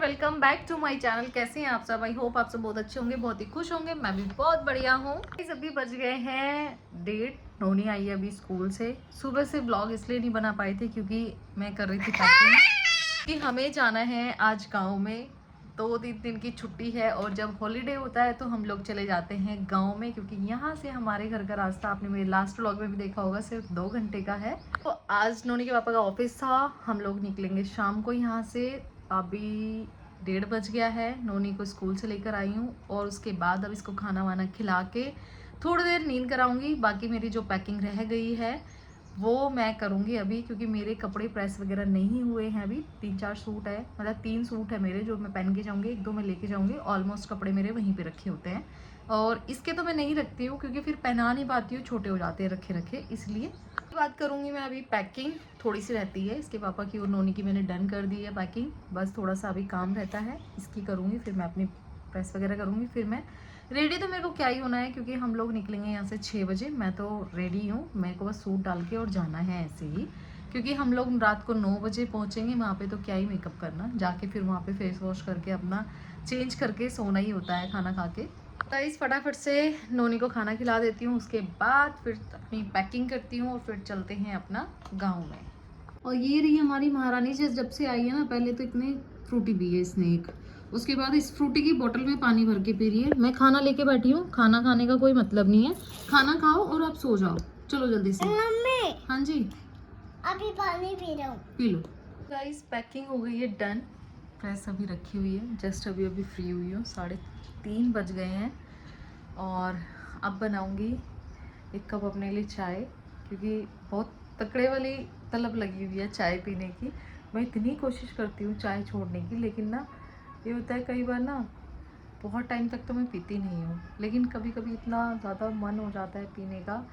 Welcome back to my channel. कैसे हैं आप सब? आई होप आप सब बहुत अच्छे होंगे, बहुत ही खुश होंगे। मैं भी बहुत बढ़िया हूँ। अभी बज गए हैं 1:30। नोनी आई है अभी स्कूल से। सुबह से ब्लॉग इसलिए नहीं बना पाए थे क्योंकि मैं कर रही थी पैकिंग कि हमें जाना है आज गाँव में। 2-3 दिन की छुट्टी है और जब हॉलीडे होता है तो हम लोग चले जाते हैं गांव में, क्योंकि यहाँ से हमारे घर का रास्ता आपने मेरे लास्ट व्लॉग में भी देखा होगा सिर्फ 2 घंटे का है। तो आज नोनी के पापा का ऑफिस था, हम लोग निकलेंगे शाम को यहाँ से। अभी 1:30 बज गया है। नोनी को स्कूल से लेकर आई हूँ और उसके बाद अब इसको खाना वाना खिला के थोड़ी देर नींद कराऊंगी। बाकी मेरी जो पैकिंग रह गई है वो मैं करूँगी अभी, क्योंकि मेरे कपड़े प्रेस वगैरह नहीं हुए हैं अभी। 3-4 सूट है, मतलब 3 सूट है मेरे जो मैं पहन के जाऊँगी, 1-2 मैं लेके जाऊँगी। ऑलमोस्ट कपड़े मेरे वहीं पे रखे होते हैं और इसके तो मैं नहीं रखती हूँ क्योंकि फिर पहना नहीं पाती हूँ, छोटे हो जाते हैं रखे रखे। इसलिए बात करूँगी मैं अभी। पैकिंग थोड़ी सी रहती है इसके पापा की और नोनी की मैंने डन कर दी है पैकिंग। बस थोड़ा सा अभी काम रहता है, इसकी करूँगी, फिर मैं अपनी प्रेस वगैरह करूँगी। फिर मैं रेडी तो मेरे को क्या ही होना है क्योंकि हम लोग निकलेंगे यहाँ से 6 बजे। मैं तो रेडी हूँ, मेरे को बस सूट डाल के और जाना है ऐसे ही, क्योंकि हम लोग रात को 9 बजे पहुँचेंगे वहाँ पे। तो क्या ही मेकअप करना, जाके फिर वहाँ पे फेस वॉश करके अपना चेंज करके सोना ही होता है खाना खा के। गाइस फटाफट से नोनी को खाना खिला देती हूँ, उसके बाद फिर अपनी पैकिंग करती हूँ और फिर चलते हैं अपना गाँव में। और ये रही हमारी महारानी, जब से आई है ना, पहले तो इतने फ्रूटी पी है इसने एक, उसके बाद इस फ्रूटी की बोतल में पानी भर के पी रही है। मैं खाना लेके बैठी हूँ, खाना खाने का कोई मतलब नहीं है। खाना खाओ और आप सो जाओ, चलो जल्दी से। मम्मी। हाँ जी, अभी पानी पी रहा हूँ। P low. गाइस पैकिंग हो गई है डन, प्रेस अभी रखी हुई है, जस्ट अभी फ्री हुई हूँ। 3:30 बज गए हैं और अब बनाऊँगी 1 कप अपने लिए चाय, क्योंकि बहुत तकड़े वाली तलब लगी हुई है चाय पीने की। मैं इतनी कोशिश करती हूँ चाय छोड़ने की, लेकिन ना ये होता है कई बार ना बहुत टाइम तक तो मैं पीती नहीं हूँ, लेकिन कभी कभी इतना ज़्यादा मन हो जाता है पीने का।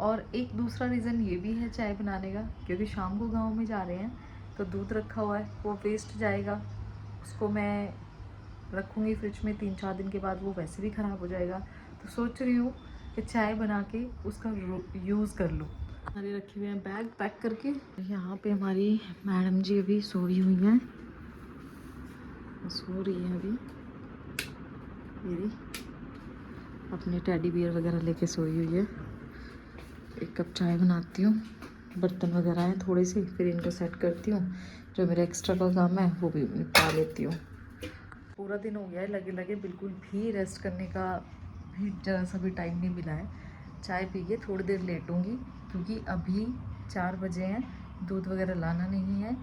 और एक दूसरा रीज़न ये भी है चाय बनाने का, क्योंकि शाम को गांव में जा रहे हैं तो दूध रखा हुआ है, वो वेस्ट जाएगा। उसको मैं रखूँगी फ्रिज में, 3-4 दिन के बाद वो वैसे भी ख़राब हो जाएगा। तो सोच रही हूँ कि चाय बना के उसका यूज़ कर लूँ। हमारे रखे हुए हैं बैग पैक करके। यहाँ पे हमारी मैडम जी अभी सोई हुई हैं, सो रही है अभी मेरी, अपने टेडी बियर वगैरह लेके सोई हुई है। 1 कप चाय बनाती हूँ, बर्तन वगैरह हैं थोड़े से, फिर इनको सेट करती हूँ। जो मेरा एक्स्ट्रा का काम है वो भी निपटा लेती हूँ। पूरा दिन हो गया है लगे लगे, बिल्कुल भी रेस्ट करने का भी जरा सा भी टाइम नहीं मिला है। चाय पी के थोड़ी देर लेटूँगी क्योंकि अभी 4 बजे हैं, दूध वगैरह लाना नहीं है।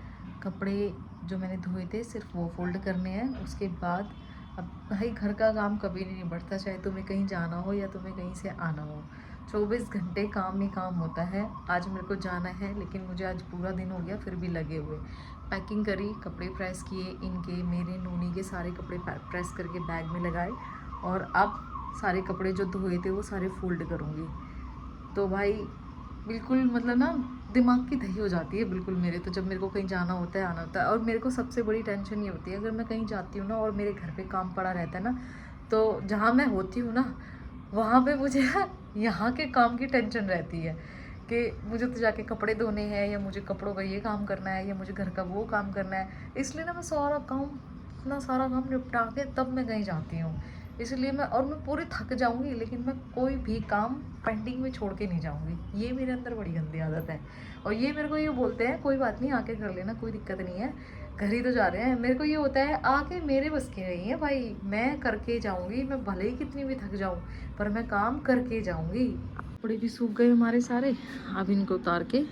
कपड़े जो मैंने धोए थे सिर्फ वो फोल्ड करने हैं, उसके बाद अब भाई घर का काम कभी नहीं बढ़ता, चाहे तुम्हें कहीं जाना हो या तुम्हें कहीं से आना हो। 24 घंटे काम ही काम होता है। आज मेरे को जाना है लेकिन मुझे आज पूरा दिन हो गया फिर भी लगे हुए। पैकिंग करी, कपड़े प्रेस किए, इनके मेरे नोनी के सारे कपड़े प्रेस करके बैग में लगाए और अब सारे कपड़े जो धोए थे वो सारे फोल्ड करूँगी। तो भाई बिल्कुल मतलब ना दिमाग की दही हो जाती है बिल्कुल मेरे तो, जब मेरे को कहीं जाना होता है आना होता है। और मेरे को सबसे बड़ी टेंशन ये होती है, अगर मैं कहीं जाती हूँ ना और मेरे घर पे काम पड़ा रहता है ना, तो जहाँ मैं होती हूँ ना वहाँ पे मुझे यहाँ के काम की टेंशन रहती है कि मुझे तो जाके कपड़े धोने हैं, या मुझे कपड़ों का ये काम करना है, या मुझे घर का वो काम करना है। इसलिए ना मैं सारा काम, इतना सारा काम निपटा के तब मैं कहीं जाती हूँ। इसलिए मैं पूरी थक जाऊँगी लेकिन मैं कोई भी काम पेंडिंग में छोड़ के नहीं जाऊँगी। ये मेरे अंदर बड़ी गंदी आदत है। और ये मेरे को ये बोलते हैं कोई बात नहीं आके कर लेना, कोई दिक्कत नहीं है, घर ही तो जा रहे हैं। मेरे को ये होता है आके मेरे बस की नहीं है भाई, मैं करके जाऊँगी। मैं भले ही कितनी भी थक जाऊँ पर मैं काम करके जाऊँगी। कपड़े भी सूख गए हमारे सारे, अब इनको उतार के।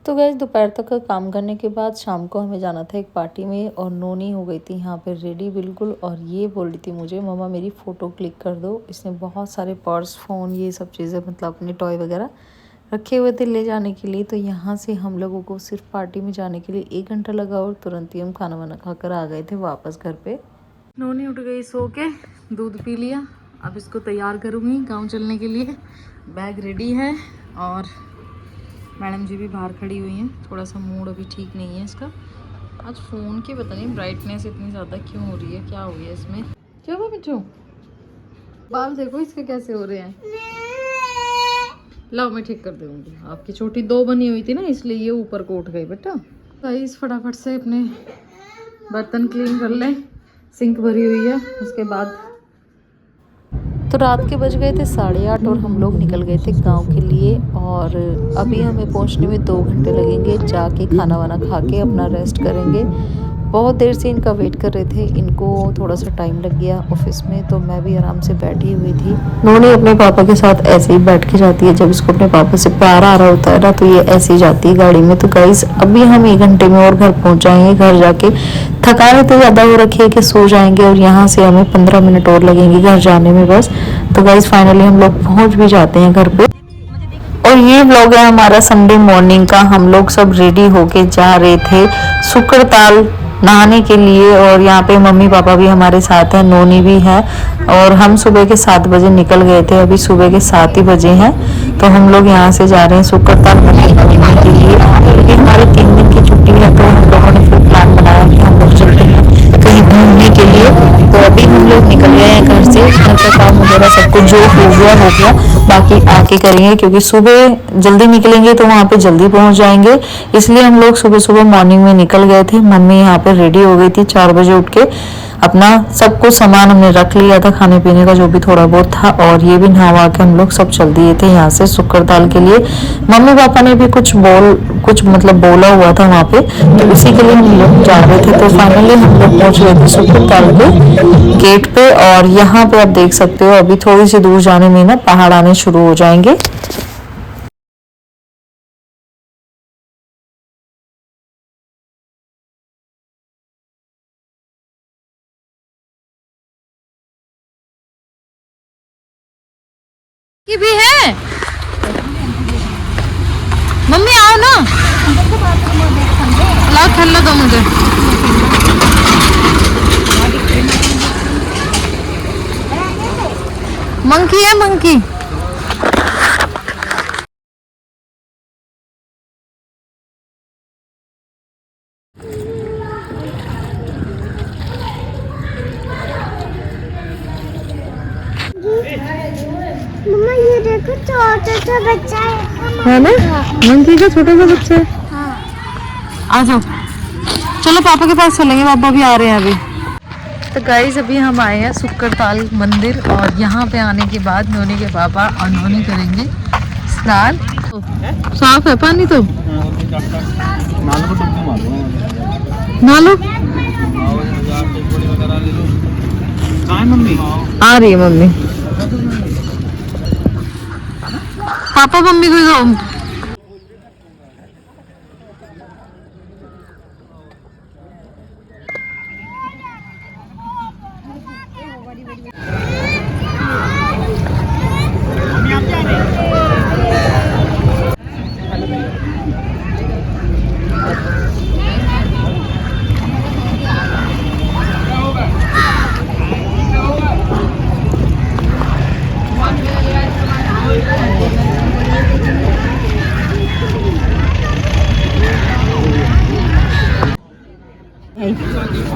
तो गैस दोपहर तक का काम करने के बाद शाम को हमें जाना था एक पार्टी में, और नोनी हो गई थी यहाँ पे रेडी बिल्कुल। और ये बोल रही थी मुझे मम्मा मेरी फ़ोटो क्लिक कर दो। इसने बहुत सारे पर्स, फ़ोन, ये सब चीज़ें मतलब अपने टॉय वगैरह रखे हुए थे ले जाने के लिए। तो यहाँ से हम लोगों को सिर्फ पार्टी में जाने के लिए 1 घंटा लगा और तुरंत ही हम खाना वाना खाकर आ गए थे वापस घर पे। नोनी उठ गई सो के, दूध पी लिया। अब इसको तैयार करूँगी गाँव चलने के लिए। बैग रेडी है और मैडम जी भी बाहर खड़ी हुई हैं। थोड़ा सा मूड अभी ठीक नहीं है इसका। आज फ़ोन की पता नहीं ब्राइटनेस इतनी ज़्यादा क्यों हो रही है, क्या हो गया इसमें। क्या हुआ मिठू? बाल देखो इसके कैसे हो रहे हैं। लाओ मैं ठीक कर दूँगी। आपकी छोटी 2 बनी हुई थी ना, इसलिए ये ऊपर को उठ गई बेटा। गाइस फटाफट से अपने बर्तन क्लीन कर ले, सिंक भरी हुई है। उसके बाद तो रात के बज गए थे 8:30 और हम लोग निकल गए थे गांव के लिए। और अभी हमें पहुंचने में 2 घंटे लगेंगे। जाके खाना वाना खा के अपना रेस्ट करेंगे। बहुत देर से इनका वेट कर रहे थे, इनको थोड़ा सा टाइम लग गया ऑफिस में, तो मैं भी आराम से बैठी हुई थी। नोनी अपने पापा के साथ ऐसे ही बैठ के जाती है, जब इसको अपने पापा से प्यार आ रहा होता है ना, तो ये ऐसे ही जाती है गाड़ी में। तो गाइस अभी हम 1 घंटे में और घर पहुंच जाएंगे। घर जाके थकान तो ज़्यादा हो रखी है कि सो जाएंगे, और यहाँ से हमें 15 मिनट और लगेंगे घर जाने में बस। तो गाइस फाइनली हम लोग पहुँच भी जाते हैं घर पे। और ये व्लॉग है हमारा संडे मॉर्निंग का। हम लोग सब रेडी होके जा रहे थे सुकरताल नहाने के लिए, और यहाँ पे मम्मी पापा भी हमारे साथ हैं, नोनी भी है। और हम सुबह के 7 बजे निकल गए थे, अभी सुबह के 7 ही बजे हैं। तो हम लोग यहाँ से जा रहे हैं सुकरताल घूमने के लिए। क्योंकि हमारे 3 दिन की छुट्टी है, तो हम लोगों ने फिर प्लान बनाया कि हम लोग चलते हैं कहीं घूमने के लिए। तो अभी हम लोग निकल गए हैं घर से। घर का काम वगैरह सब कुछ जो हो गया, बाकी आके करेंगे, क्योंकि सुबह जल्दी निकलेंगे तो वहाँ पे जल्दी पहुँच जाएंगे। इसलिए हम लोग सुबह सुबह मॉर्निंग में निकल गए थे। मम्मी यहाँ पे रेडी हो गई थी 4 बजे उठ के। अपना सब कुछ सामान हमने रख लिया था, खाने पीने का जो भी थोड़ा बहुत था। और ये भी नहा के हम लोग सब चल दिए थे यहाँ से सुकरताल के लिए। मम्मी पापा ने भी कुछ मतलब बोला हुआ था वहाँ पे, तो उसी के लिए हम लोग जा रहे थे। तो फाइनली हम लोग पहुँच गए थे सुकरताल के गेट पे। और यहाँ पे आप देख सकते हो अभी थोड़ी सी दूर जाने में ना पहाड़ आने शुरू हो जाएंगे। की भी है मम्मी, आओ ना, लाओ खेलने दो मुझे। मंकी है, मंकी। मम्मा ये देखो छोटा सा बच्चा है ना, मंकी का छोटा सा बच्चा है। आ जाओ, चलो पापा के पास चलेंगे, पापा भी आ रहे हैं अभी। तो गाइस अभी हम आए हैं सुकरताल मंदिर, और यहाँ पे आने के बाद नोनी के पापा और नोनी करेंगे स्नान। साफ है पानी तो, नालो आ रही है मम्मी। पापा मम्मी को दो।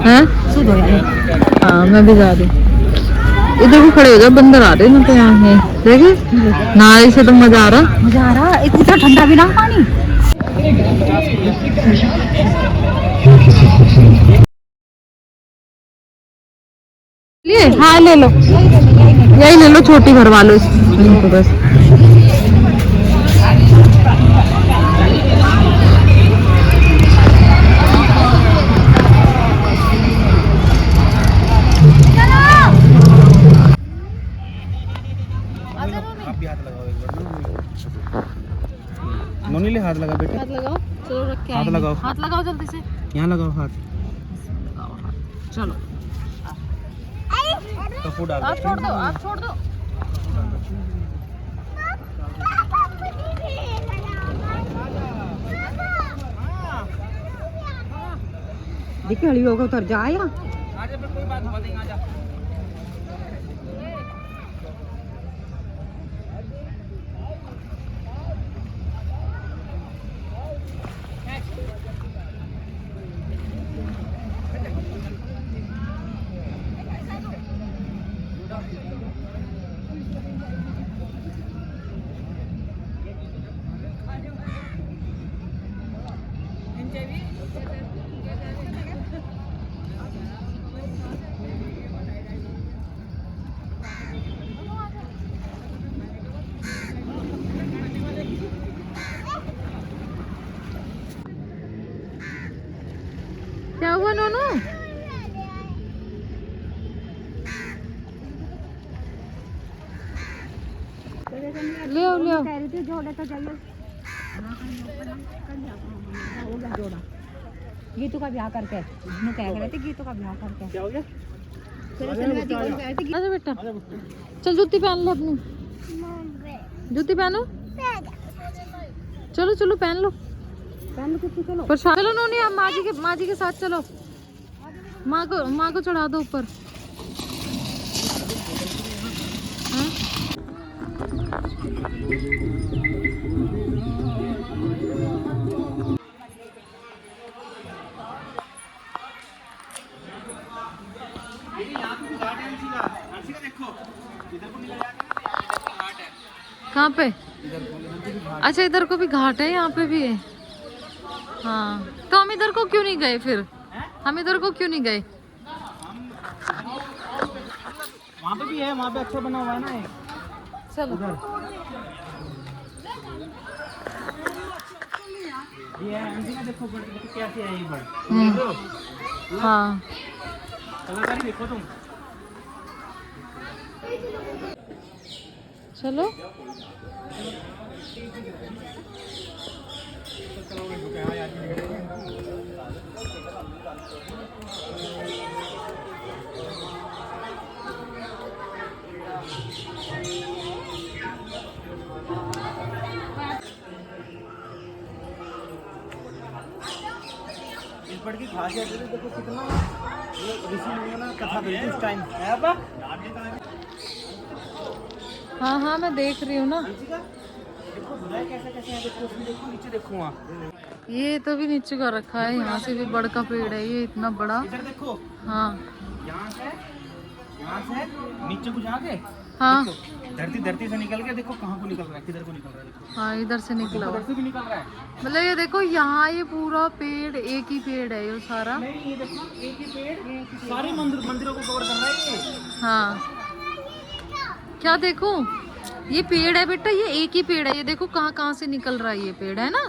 हैं? हाँ मैं भी जा रही। इधर भी खड़े हो जाओ, बंदर आ रहे ना, तो यहाँ देखे नाले से तो मजा आ रहा। इतना ठंडा भी ना पानी। लिए हाँ ले लो, यही ले लो, छोटी भरवा लो इसको बस। नोनी ले हाथ लगा बेटा, हाथ लगाओ, चलो रख के हाथ लगाओ, हाथ लगाओ जल्दी से, यहाँ लगाओ हाथ, चलो कपूर डाल आप छोड़ दो, आप छोड़ दो। देखिए हली होगा उतर जाएगा। कोई बात हुआ नहीं, आजा। ले आओ ले आओ। कह रही थी जोड़े तो चाहिए। हो गया जोड़ा। गीतू का ब्याह करके मैं कह रहे थे गीतू का ब्याह करके क्या हो गया? आजा बेटा, चल जूती पहन लो अपनी, जूती पहनो। चलो चलो पहन लो, चलो पर चलो नोनी, आप माँ जी के साथ चलो, माँ को चढ़ा दो ऊपर। हाँ? कहाँ पे? अच्छा इधर को भी घाट है, यहाँ पे भी है। हाँ तो हम इधर को क्यों नहीं गए फिर? हम इधर को क्यों नहीं गए? वहाँ पे भी है, वहाँ पे अच्छा बना हुआ है ना एक। चलो ये है आंटी का, देखो बर्ड देखो कैसे है ये बर्ड। हाँ कलाकारी देखो तुम। चलो इस बर्ड की खासियत है देखो कितना ये ऋषि मुनियों ने कथा करी थी उस टाइम है अब। हाँ हाँ मैं देख रही हूँ ना। देखो बुराई कैसे कैसे है, देखो उसमें, देखो नीचे देखो वहाँ। ये तो भी नीचे का रखा है, यहाँ से भी बड़ का पेड़ है ये इतना बड़ा। इधर देखो, हाँ यहाँ से नीचे को जाके हाँ धरती से निकल के देखो कहाँ को निकल रहा है, किधर को निकल रहा है देखो। हाँ इधर से निकला हुआ। इधर से भी निकल रहा है। मतलब ये देखो यहाँ ये पूरा पेड़ एक ही पेड़ है ये सारा। नहीं ये देखो एक ही पेड़ सारे मंदिरों को कवर कर रहा है ये। हाँ क्या देखो, ये पेड़ है बेटा, ये एक ही पेड़ है, ये देखो कहाँ कहाँ से निकल रहा है ये पेड़, है ना।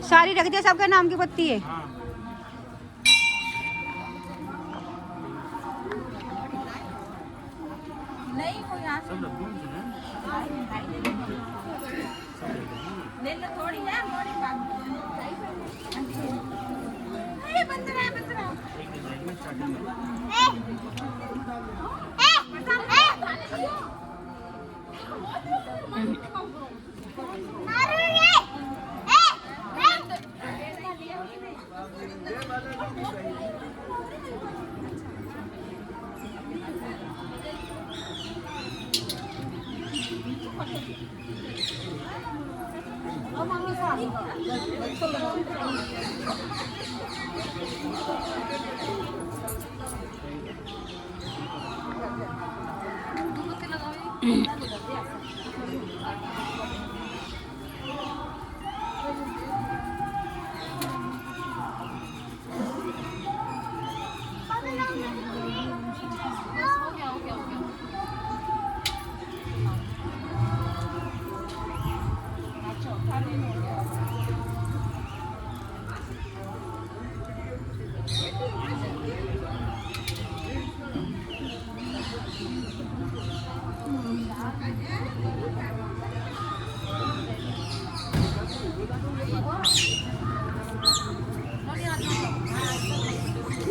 सारी रख दिया, सबके नाम की पत्ती है। हाँ। नहीं वो यहाँ से सब रखो उनसे ना। ले लो थोड़ी है मोड़ी बात। अरे बंद रहा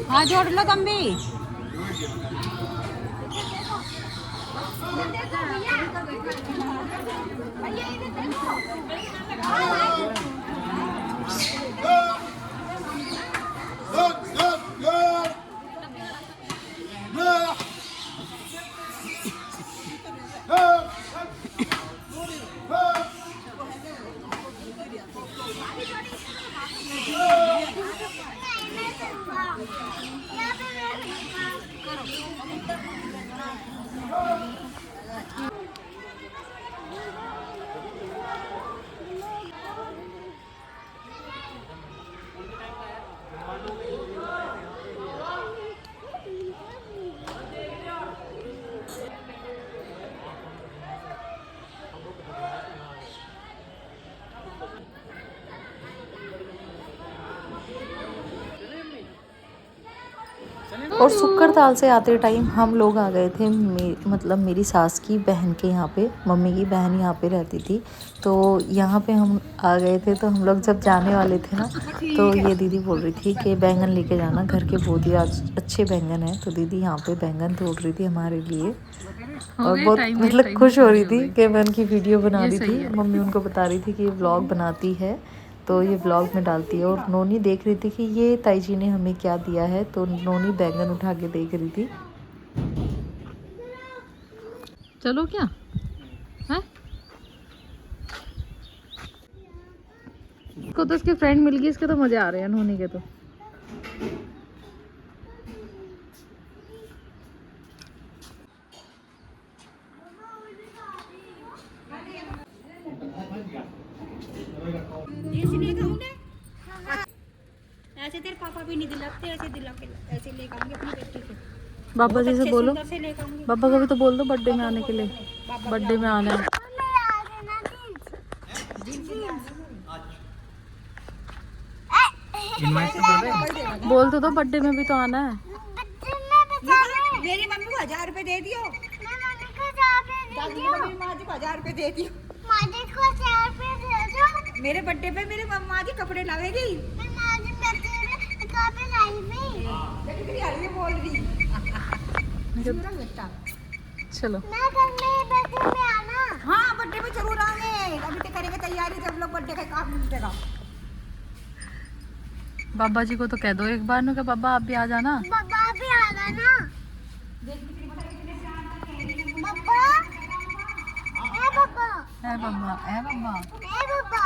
हाँ जोड़ लो तुम भी। और सुक्कर ताल से आते टाइम हम लोग आ गए थे, मतलब मेरी सास की बहन के यहाँ पे, मम्मी की बहन यहाँ पे रहती थी, तो यहाँ पे हम आ गए थे। तो हम लोग जब जाने वाले थे ना, तो ये दीदी बोल रही थी कि बैंगन लेके जाना, घर के बहुत ही आज अच्छे बैंगन हैं। तो दीदी यहाँ पे बैंगन तोड़ रही थी हमारे लिए और बहुत मतलब खुश हो रही थी कि मैं उनकी वीडियो बना रही थी। मम्मी उनको बता रही थी कि ये व्लॉग बनाती है, तो ये व्लॉग में डालती है। और नोनी देख रही थी कि ये ताई जी ने हमें क्या दिया है, तो नोनी बैंगन उठा के देख रही थी। चलो क्या है, इसको तो इसकी फ्रेंड मिल गई, इसके तो मजे आ रहे हैं नोनी के तो। ऐसे तेरे पापा भी नहीं दिलाते, ऐसे दिला के ऐसे लेकर आएंगे अपनी बेटी को। बाबा जी से बोलो, से लेकर आएंगे। बाबा को भी तो बोल दो बर्थडे में आने के लिए, बर्थडे में आना है। बोल तो दो बर्थडे में भी तो आना है। मेरी मम्मी को 1000 रुपए दे दियो, माँ जी को 1000 रुपए दे दियो, मेरे बर्थडे पे मेरे माँ जी कपड़े लावेगी। बोल रही चलो हाँ बर्थडे पे जरूर आएंगे, अभी तो करेंगे तैयारी, जब लोग बर्थडे का काम मिलेगा। बाबा जी को तो कह दो एक बार ना कि बाबा आप भी आ जाना। बाबा भी आ जाना। बाबा ए बाबा है बाबा, है बाबा, ए बाबा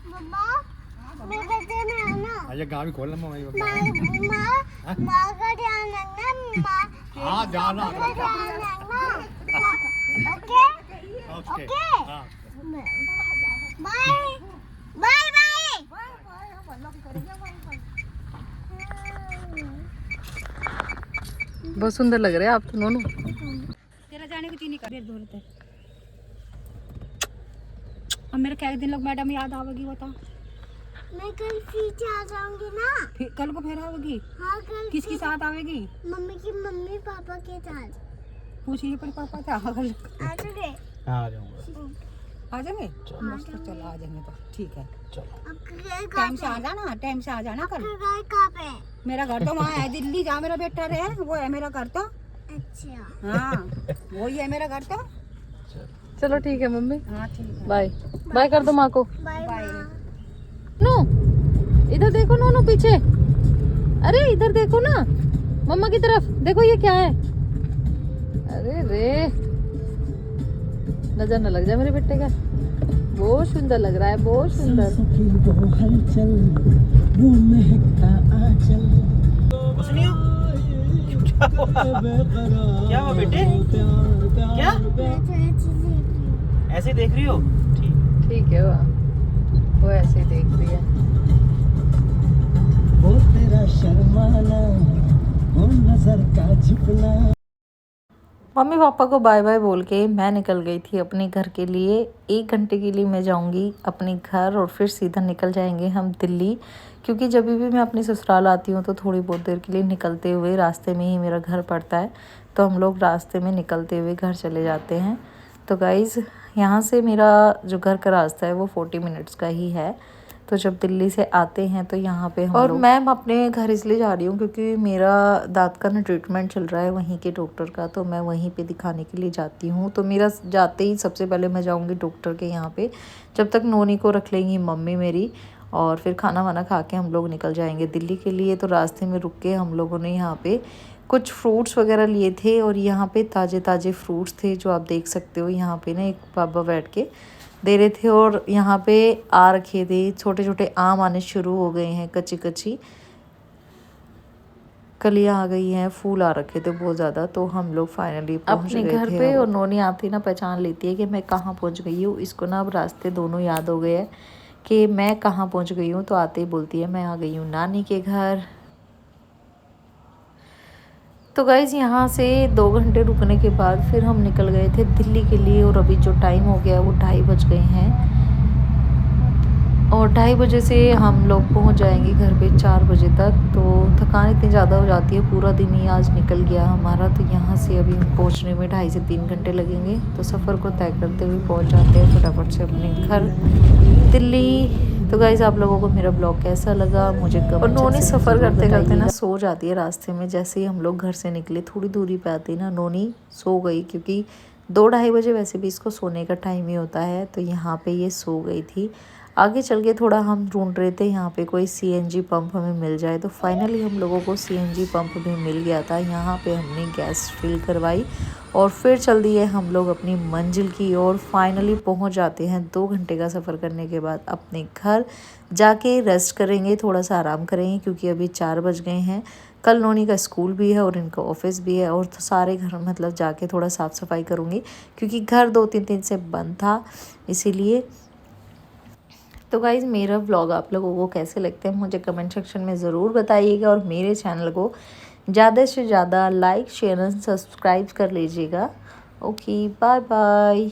बाबा मैं बर्थडे में आना। आजा गाड़ी खोलना मम्मी माँ माँ का ध्यान रखना। माँ हाँ जाना का ध्यान रखना। ओके ओके हाँ बाय बाय बाय। बहुत सुंदर लग रहे हैं आप तो दोनों। तेरा जाने की चीनी कर दूर तक। अब मेरे क्या दिन लोग मैडम याद आवेगी बता। मैं कल पीछे आ जाऊंगी ना। फिर कल को फिर आवेगी? हाँ कल किसके साथ आवेगी? मम्मी पापा के साथ। पूछिए पर पापा क्या आ जाओगे? हाँ आ जाऊंगा। आ जाएंगे? मस्त चलो आ जाएंगे तो ठीक है। चलो अब टाइम से आ जाना, टाइम से आ जाना कल। घर कहाँ पे? मेरा घर तो वहाँ है दिल्ली, जहाँ मेरा बेटा रहे वो है मेरा घर तो। अच्छा हाँ वही है मेरा घर तो। चलो ठीक है मम्मी, हाँ ठीक है। बाय बाय कर दो माँ को। Bye bye. नो इधर देखो, नो पीछे, अरे इधर देखो ना, मम्मा की तरफ देखो, ये क्या है? अरे रे नजर न लग जाए मेरे बेटे का, बहुत सुंदर लग रहा है, बहुत सुंदर। कुछ नहीं क्या हुआ बेटे, क्या ऐसे देख रही हो? ठीक ठीक है, वो ऐसे ही देख रही है। वो तेरा शर्माना, वो नजर का झुकना। मम्मी पापा को बाय बाय बोल के मैं निकल गई थी अपने घर के लिए। 1 घंटे के लिए मैं जाऊंगी अपने घर और फिर सीधा निकल जाएंगे हम दिल्ली, क्योंकि जब भी मैं अपनी ससुराल आती हूँ तो थोड़ी बहुत देर के लिए निकलते हुए रास्ते में ही मेरा घर पड़ता है, तो हम लोग रास्ते में निकलते हुए घर चले जाते हैं। तो गाइज़ यहाँ से मेरा जो घर का रास्ता है वो 40 मिनट्स का ही है। तो जब दिल्ली से आते हैं तो यहाँ पे हम और मैं अपने घर इसलिए जा रही हूँ क्योंकि मेरा दांत का ना ट्रीटमेंट चल रहा है वहीं के डॉक्टर का, तो मैं वहीं पे दिखाने के लिए जाती हूँ। तो मेरा जाते ही सबसे पहले मैं जाऊँगी डॉक्टर के यहाँ पे, जब तक नोनी को रख लेंगी मम्मी मेरी, और फिर खाना वाना खा के हम लोग निकल जाएंगे दिल्ली के लिए। तो रास्ते में रुक के हम लोगों ने यहाँ पे कुछ फ्रूट्स वगैरह लिए थे, और यहाँ पे ताज़े ताज़े फ्रूट्स थे जो आप देख सकते हो। यहाँ पे ना एक बाबा बैठ के दे रहे थे, और यहाँ पे आ रखे थे छोटे छोटे आम आने शुरू हो गए हैं, कच्ची कच्ची कलियाँ आ गई हैं, फूल आ रखे थे बहुत ज़्यादा। तो हम लोग फाइनली पहुँच गए घर पे, और नोनी आती ना पहचान लेती है कि मैं कहाँ पहुँच गई हूँ। इसको ना अब रास्ते दोनों याद हो गए हैं कि मैं कहाँ पहुँच गई हूँ, तो आते ही बोलती है मैं आ गई हूँ नानी के घर। तो गाइज़ यहाँ से 2 घंटे रुकने के बाद फिर हम निकल गए थे दिल्ली के लिए, और अभी जो टाइम हो गया वो 2:30 बज गए हैं। और 2:30 बजे से हम लोग पहुंच जाएंगे घर पे 4 बजे तक। तो थकान इतनी ज़्यादा हो जाती है, पूरा दिन ही आज निकल गया हमारा। तो यहाँ से अभी हम पहुंचने में 2.5 से 3 घंटे लगेंगे। तो सफ़र को तय करते हुए पहुंच जाते हैं फटाफट से अपने घर दिल्ली। तो गाइज़ आप लोगों को मेरा ब्लॉग कैसा लगा मुझे कमेंट। और नोनी सफ़र करते करते ना सो जाती है रास्ते में। जैसे ही हम लोग घर से निकले थोड़ी दूरी पे आती ना नोनी सो गई, क्योंकि 2-2:30 बजे वैसे भी इसको सोने का टाइम ही होता है। तो यहाँ पे ये सो गई थी। आगे चल के थोड़ा हम ढूंढ रहे थे यहाँ पे कोई सीएनजी पंप हमें मिल जाए। तो फाइनली हम लोगों को सीएनजी पंप भी मिल गया था। यहाँ पे हमने गैस फिल करवाई और फिर चल दिए हम लोग अपनी मंजिल की ओर। फाइनली पहुँच जाते हैं 2 घंटे का सफ़र करने के बाद अपने घर। जाके रेस्ट करेंगे, थोड़ा सा आराम करेंगे, क्योंकि अभी 4 बज गए हैं। कल नोनी का स्कूल भी है और इनका ऑफिस भी है। और तो सारे घर मतलब जाके थोड़ा साफ़ सफाई करूँगी, क्योंकि घर 2-3 दिन से बंद था इसीलिए। तो गाइज़ मेरा व्लॉग आप लोगों को कैसे लगते हैं मुझे कमेंट सेक्शन में ज़रूर बताइएगा। और मेरे चैनल को ज़्यादा से ज़्यादा लाइक शेयर एंड सब्सक्राइब कर लीजिएगा। Okay bye bye.